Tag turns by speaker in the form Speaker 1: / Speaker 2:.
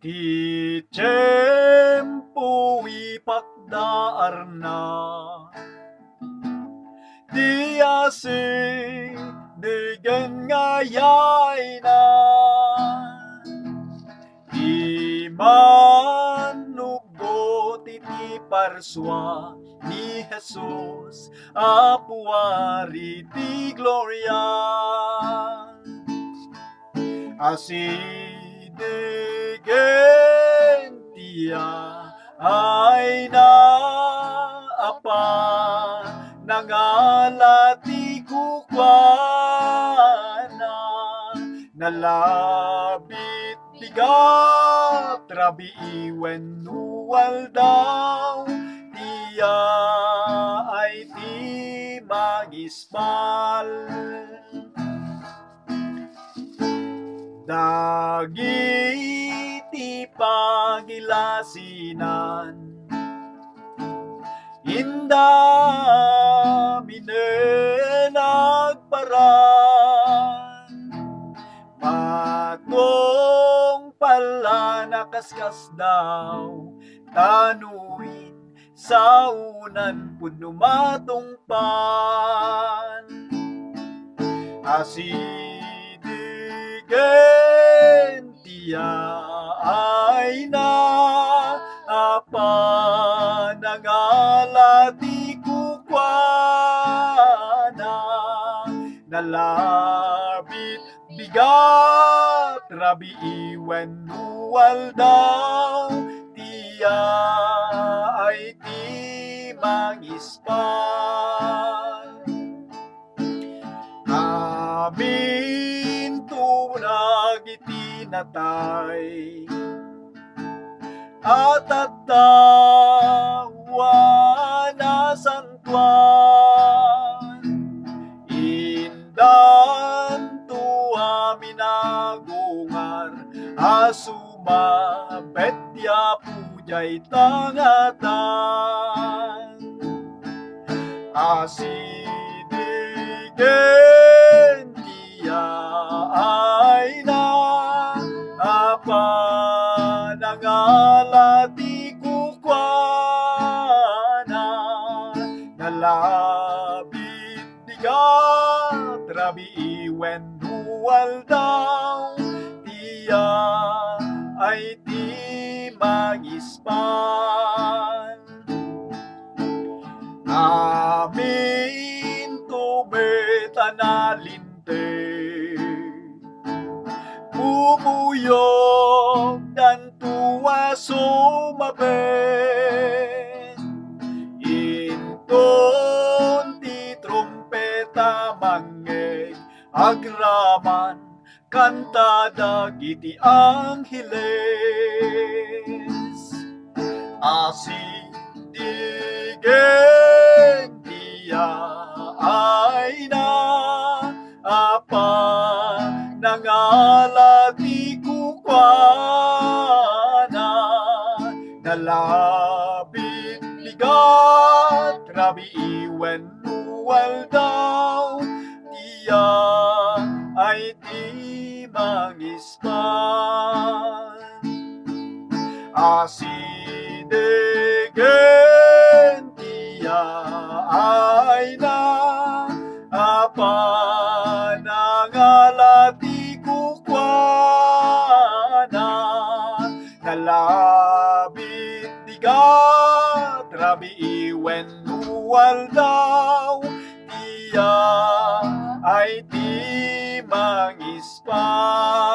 Speaker 1: Ti tiempo ipakdaar na, di asing digen ngayay na. Di manugot iti parswa ni Jesus, apuari ti gloria. Asidegentia ay naapa nangalati kukwana, nalabit bigat rabi iwen nuwal daw, tiya ay ti magispal. Dagiti pagilasinan, indamine nagparan, patong pala nakaskas daw, tanuin sa unan puno matungpan. Asidigentia ay naapa nangalati kukwana, nalabit bigat rabi iwen nuwal daw, tiya ay ti mangispan. Amin tunag iti natay, at tawa na santuan, indan tuwa minagungar, asuma betya pujay tangatan. Asidigentia ay naapa nangalati kukwana, nalabit bigat rabi iwen nuwal daw, tiya ay ti mangispan. Amin tumetanalinte, bubuyog dan tuwa sumaben, inton ti trumpeta mangeg, agraman kanta dagiti angheles. Asidigentia ay naapa nangalati kukwana, nalabit bigat rabi iwen nuwal daw, tiya ay ti mangispan. Asidegentia ay naapa nangalati kukwana, nalabit bigat rabi iwen nuwal daw, tiya ay ti mangispan.